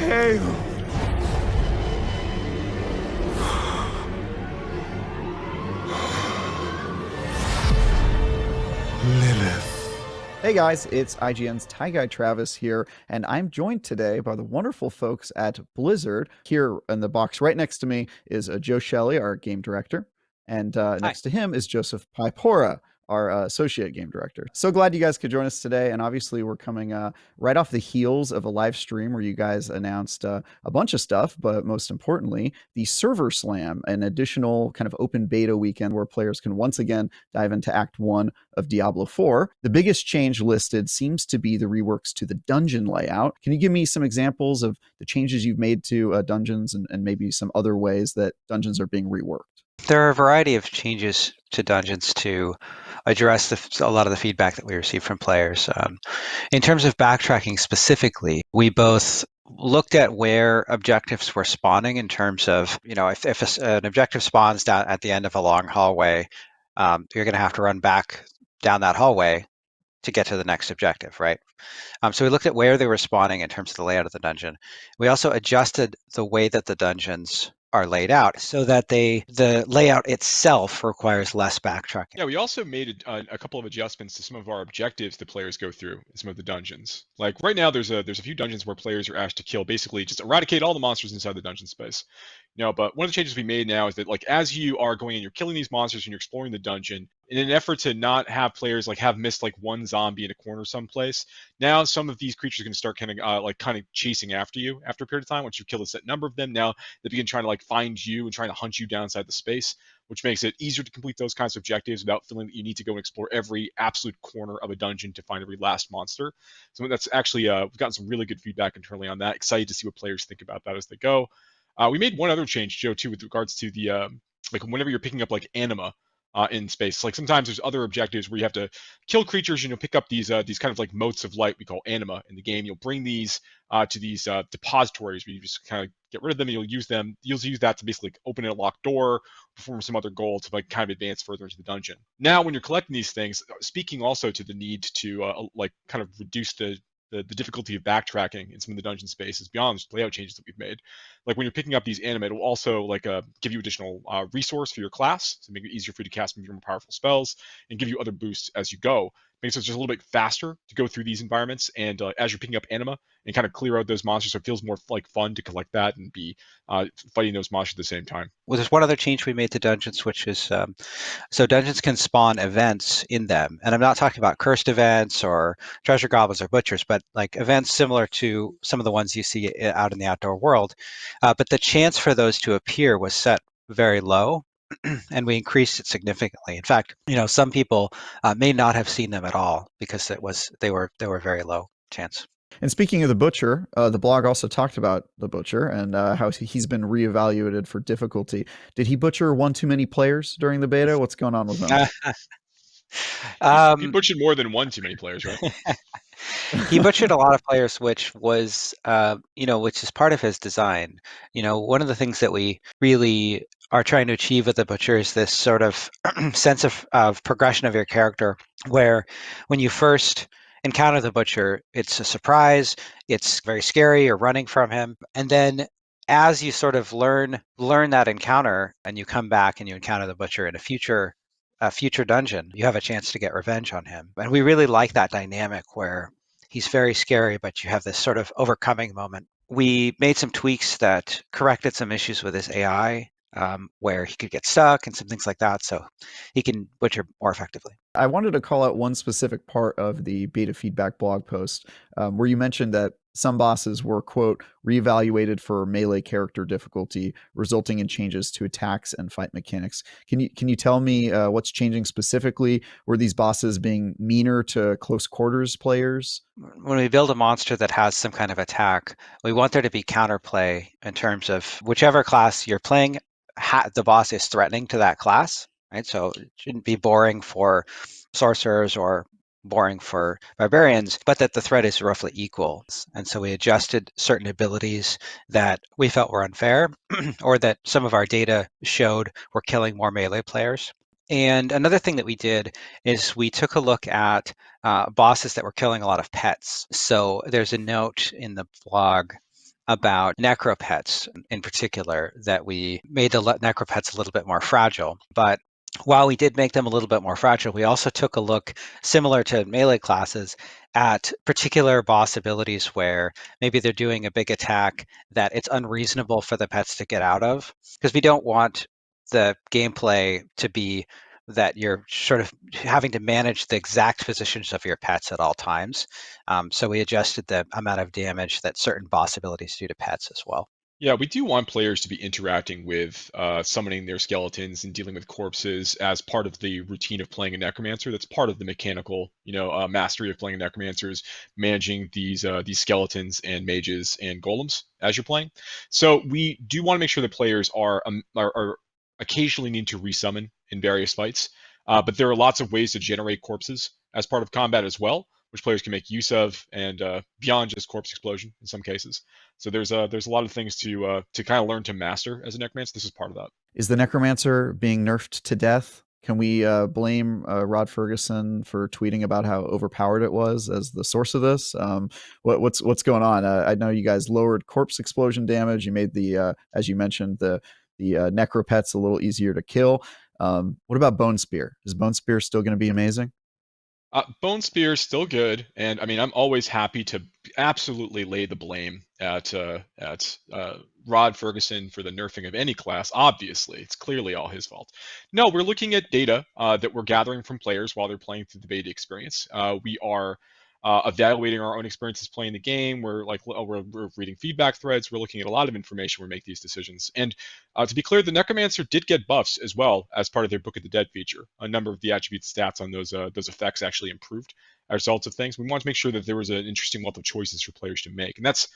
Hail! Lilith. Hey guys, it's IGN's Tie Guy Travis here, and I'm joined today by the wonderful folks at Blizzard. Here in the box right next to me is Joe Shelley, our game director, and Hi. next to him is Joseph Piepiora, our associate game director. So glad you guys could join us today, and obviously we're coming right off the heels of a live stream where you guys announced a bunch of stuff, but most importantly, the Server Slam, an additional kind of open beta weekend where players can once again dive into Act 1 of Diablo IV. The biggest change listed seems to be the reworks to the dungeon layout. Can you give me some examples of the changes you've made to dungeons and maybe some other ways that dungeons are being reworked? There are a variety of changes to dungeons to address a lot of the feedback that we received from players. In terms of backtracking specifically, we both looked at where objectives were spawning in terms of, if an objective spawns down at the end of a long hallway, you're going to have to run back down that hallway to get to the next objective, right? So we looked at where they were spawning in terms of the layout of the dungeon. We also adjusted the way that the dungeons are laid out so that the layout itself requires less backtracking. Yeah, we also made a couple of adjustments to some of our objectives that players go through in some of the dungeons. Like right now, there's a few dungeons where players are asked to kill, basically just eradicate all the monsters inside the dungeon space. But one of the changes we made now is that like as you are going and you're killing these monsters and you're exploring the dungeon, in an effort to not have players like have missed like one zombie in a corner someplace, now some of these creatures are going to start kind of chasing after you after a period of time. Once you kill a set number of them, now they begin trying to like find you and trying to hunt you down inside the space, which makes it easier to complete those kinds of objectives without feeling that you need to go and explore every absolute corner of a dungeon to find every last monster. So that's actually, we've gotten some really good feedback internally on that. Excited to see what players think about that as they go. We made one other change, Joe, too, with regards to the, like whenever you're picking up like anima, in space. Like sometimes there's other objectives where you have to kill creatures and you'll pick up these kind of like motes of light we call anima in the game. You'll bring these to these depositories where you just kind of get rid of them and you'll use them. You'll use that to basically open a locked door, perform some other goal to like kind of advance further into the dungeon. Now, when you're collecting these things, speaking also to the need to like kind of reduce the difficulty of backtracking in some of the dungeon spaces beyond just layout changes that we've made. Like when you're picking up these anima, it will also like give you additional resource for your class to make it easier for you to cast more powerful spells and give you other boosts as you go. Makes it just a little bit faster to go through these environments, and as you're picking up anima and kind of clear out those monsters, so it feels more like fun to collect that and be fighting those monsters at the same time. Well, there's one other change we made to dungeons, which is so dungeons can spawn events in them, and I'm not talking about cursed events or treasure goblins or butchers, but like events similar to some of the ones you see out in the outdoor world. But the chance for those to appear was set very low. And we increased it significantly. In fact, some people may not have seen them at all because they were very low chance. And speaking of the Butcher, the blog also talked about the Butcher and how he's been reevaluated for difficulty. Did he butcher one too many players during the beta? What's going on with him? He butchered more than one too many players, right? He butchered a lot of players, which was, which is part of his design. One of the things that we really are trying to achieve with the Butcher is this sort of sense of progression of your character, where when you first encounter the Butcher, it's a surprise, it's very scary, you're running from him, and then as you sort of learn that encounter and you come back and you encounter the Butcher in a future dungeon, you have a chance to get revenge on him. And we really like that dynamic where he's very scary, but you have this sort of overcoming moment. We made some tweaks that corrected some issues with his AI, where he could get stuck and some things like that, so he can butcher more effectively. I wanted to call out one specific part of the beta feedback blog post where you mentioned that some bosses were, quote, reevaluated for melee character difficulty, resulting in changes to attacks and fight mechanics. Can you tell me what's changing specifically? Were these bosses being meaner to close quarters players? When we build a monster that has some kind of attack, we want there to be counterplay in terms of whichever class you're playing, the boss is threatening to that class, right? So it shouldn't be boring for sorcerers or boring for barbarians, but that the threat is roughly equal. And so we adjusted certain abilities that we felt were unfair or that some of our data showed were killing more melee players. And another thing that we did is we took a look at bosses that were killing a lot of pets. So there's a note in the blog about necropets in particular, that we made the necropets a little bit more fragile. But while we did make them a little bit more fragile, we also took a look, similar to melee classes, at particular boss abilities where maybe they're doing a big attack that it's unreasonable for the pets to get out of, because we don't want the gameplay to be that you're sort of having to manage the exact positions of your pets at all times. So we adjusted the amount of damage that certain boss abilities do to pets as well. Yeah, we do want players to be interacting with summoning their skeletons and dealing with corpses as part of the routine of playing a necromancer. That's part of the mechanical, mastery of playing a necromancer is managing these skeletons and mages and golems as you're playing. So we do want to make sure that players are occasionally need to resummon in various fights, but there are lots of ways to generate corpses as part of combat as well, which players can make use of, and beyond just corpse explosion in some cases. So there's a lot of things to kind of learn to master as a necromancer. This is part of that. Is the Necromancer being nerfed to death? Can we blame Rod Ferguson for tweeting about how overpowered it was as the source of this? What's going on? I know you guys lowered corpse explosion damage. You made the, as you mentioned, the necropets a little easier to kill. What about Bone Spear? Is Bone Spear still going to be amazing? Bone Spear is still good, and I mean I'm always happy to absolutely lay the blame at Rod Ferguson for the nerfing of any class. Obviously, it's clearly all his fault. No, we're looking at data that we're gathering from players while they're playing through the beta experience. We are evaluating our own experiences playing the game. We're reading feedback threads. We're looking at a lot of information when we make these decisions. And to be clear, the Necromancer did get buffs as well as part of their Book of the Dead feature. A number of the attributes stats on those effects actually improved as results of things. We wanted to make sure that there was an interesting wealth of choices for players to make, and that's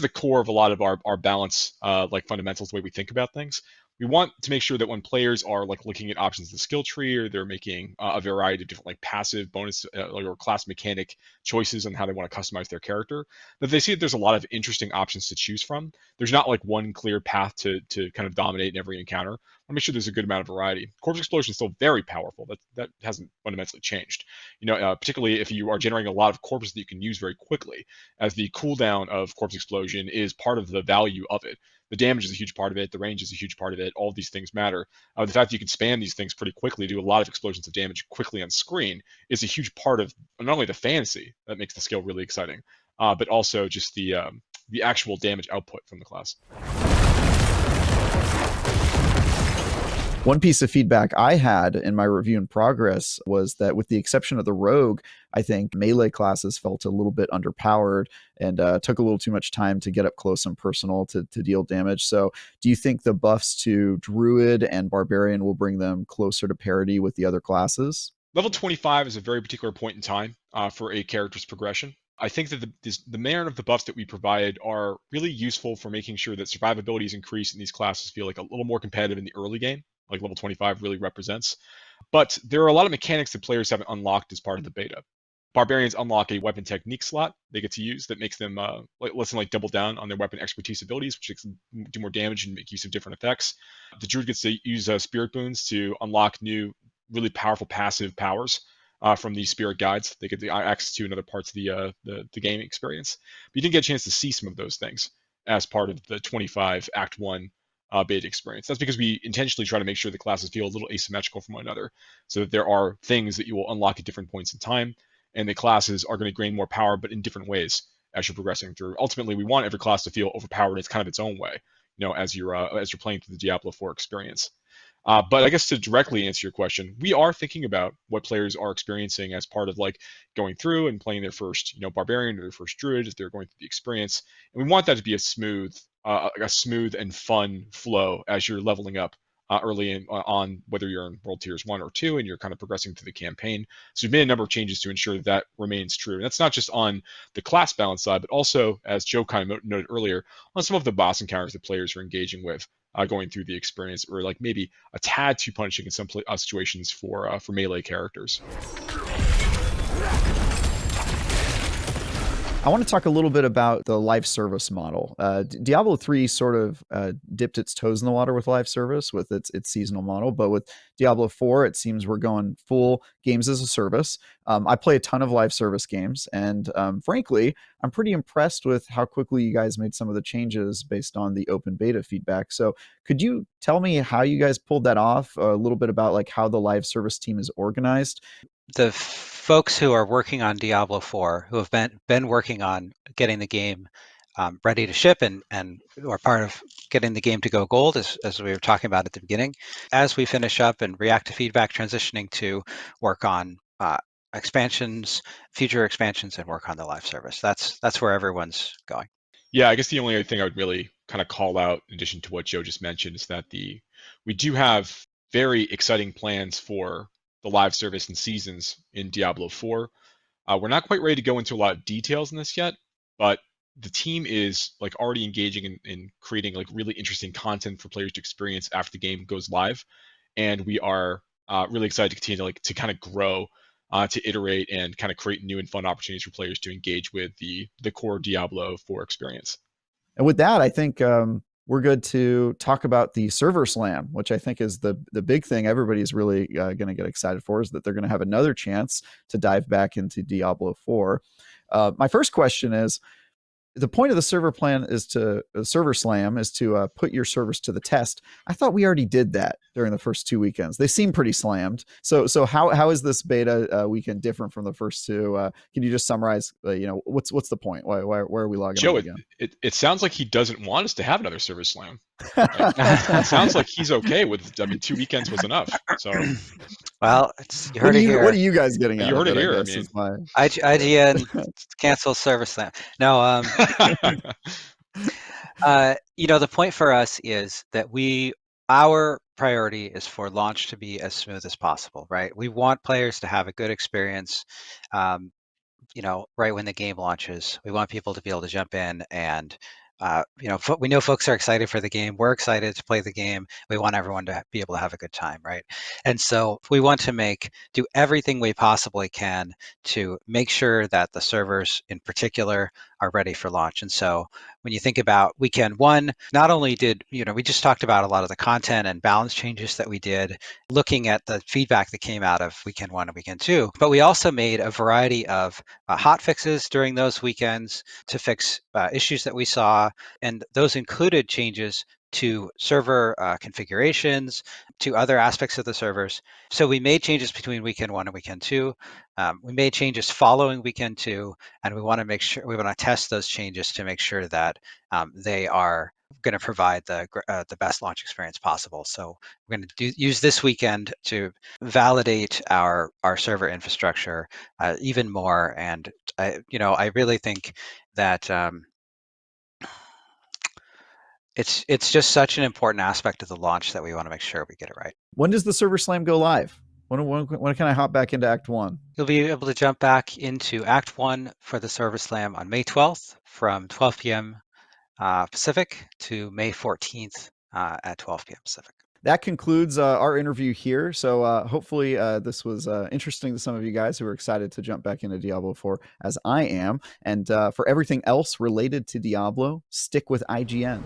the core of a lot of our balance, like fundamentals, the way we think about things. We want to make sure that when players are like looking at options in the skill tree, or they're making a variety of different like passive bonus or class mechanic choices on how they want to customize their character, that they see that there's a lot of interesting options to choose from. There's not like one clear path to kind of dominate in every encounter. I make sure there's a good amount of variety. Corpse explosion is still very powerful. That hasn't fundamentally changed. Particularly if you are generating a lot of corpses that you can use very quickly, as the cooldown of corpse explosion is part of the value of it. The damage is a huge part of it. The range is a huge part of it. All of these things matter. The fact that you can spam these things pretty quickly, do a lot of explosions of damage quickly on screen, is a huge part of not only the fantasy that makes the skill really exciting, but also just the actual damage output from the class. One piece of feedback I had in my review in progress was that, with the exception of the rogue, I think melee classes felt a little bit underpowered and took a little too much time to get up close and personal to deal damage. So do you think the buffs to druid and barbarian will bring them closer to parity with the other classes? Level 25 is a very particular point in time for a character's progression. I think that the merit of the buffs that we provide are really useful for making sure that survivability is increased and these classes feel like a little more competitive in the early game, like level 25 really represents. But there are a lot of mechanics that players haven't unlocked as part of the beta. Barbarians unlock a weapon technique slot they get to use that makes them lets them like double down on their weapon expertise abilities, which makes them do more damage and make use of different effects. The druid gets to use spirit boons to unlock new, really powerful passive powers from these spirit guides. They get the access to in other parts of the game experience. But you didn't get a chance to see some of those things as part of the 25 Act 1 beta experience. That's because we intentionally try to make sure the classes feel a little asymmetrical from one another, so that there are things that you will unlock at different points in time, and the classes are going to gain more power, but in different ways as you're progressing through. Ultimately, we want every class to feel overpowered in its kind of its own way, as you're playing through the Diablo IV experience. But I guess to directly answer your question, we are thinking about what players are experiencing as part of like going through and playing their first, barbarian or their first druid as they're going through the experience, and we want that to be a smooth and fun flow as you're leveling up early on, whether you're in World Tiers 1 or 2 and you're kind of progressing through the campaign. So we've made a number of changes to ensure that remains true. And that's not just on the class balance side, but also, as Joe kind of noted earlier, on some of the boss encounters that players are engaging with going through the experience, or like maybe a tad too punishing in some situations for melee characters. I want to talk a little bit about the live service model. Diablo 3 sort of dipped its toes in the water with live service with its seasonal model, but with Diablo 4, it seems we're going full games as a service. I play a ton of live service games, and frankly, I'm pretty impressed with how quickly you guys made some of the changes based on the open beta feedback. So, could you tell me how you guys pulled that off? A little bit about like how the live service team is organized. The folks who are working on Diablo 4, who have been working on getting the game ready to ship and are part of getting the game to go gold, as we were talking about at the beginning, as we finish up and react to feedback, transitioning to work on expansions, future expansions, and work on the live service. That's where everyone's going. Yeah, I guess the only other thing I would really kind of call out, in addition to what Joe just mentioned, is that we do have very exciting plans for the live service and seasons in Diablo 4. We're not quite ready to go into a lot of details in this yet, but the team is like already engaging in creating like really interesting content for players to experience after the game goes live, and we are really excited to continue to kind of grow, to iterate and kind of create new and fun opportunities for players to engage with the core Diablo 4 experience. And with that, I think we're good to talk about the server slam, which I think is the big thing everybody's really going to get excited for, is that they're going to have another chance to dive back into Diablo 4. My first question is, the point of the server slam is to put your servers to the test. I thought we already did that during the first 2 weekends. They seem pretty slammed. So how is this beta weekend different from the first two? Can you just summarize? What's the point? Why are we logging Joe, on again? it sounds like he doesn't want us to have another server slam. Like, it sounds like he's okay with. I mean, 2 weekends was enough. So, well, you heard it here. What are you guys getting out you of heard it it? here. I I guess mean, is my IGN cancel server slam. No, the point for us is that our priority is for launch to be as smooth as possible, right? We want players to have a good experience, right when the game launches. We want people to be able to jump in and, we know folks are excited for the game. We're excited to play the game. We want everyone to be able to have a good time, right? And so we want to do everything we possibly can to make sure that the servers in particular are ready for launch. And so when you think about weekend one, not only did, we just talked about a lot of the content and balance changes that we did, looking at the feedback that came out of weekend one and weekend two, but we also made a variety of hot fixes during those weekends to fix issues that we saw. And those included changes to server configurations, to other aspects of the servers. So we made changes between weekend one and weekend two. We made changes following weekend two, and we want to test those changes to make sure that they are going to provide the best launch experience possible. So we're going to use this weekend to validate our server infrastructure even more. And I really think that it's just such an important aspect of the launch that we want to make sure we get it right. When does the server slam go live? When can I hop back into Act 1? You'll be able to jump back into Act 1 for the server slam on May 12th from 12 p.m. Pacific to May 14th at 12 p.m. Pacific. That concludes our interview here. So hopefully this was interesting to some of you guys who are excited to jump back into Diablo 4, as I am. And for everything else related to Diablo, stick with IGN.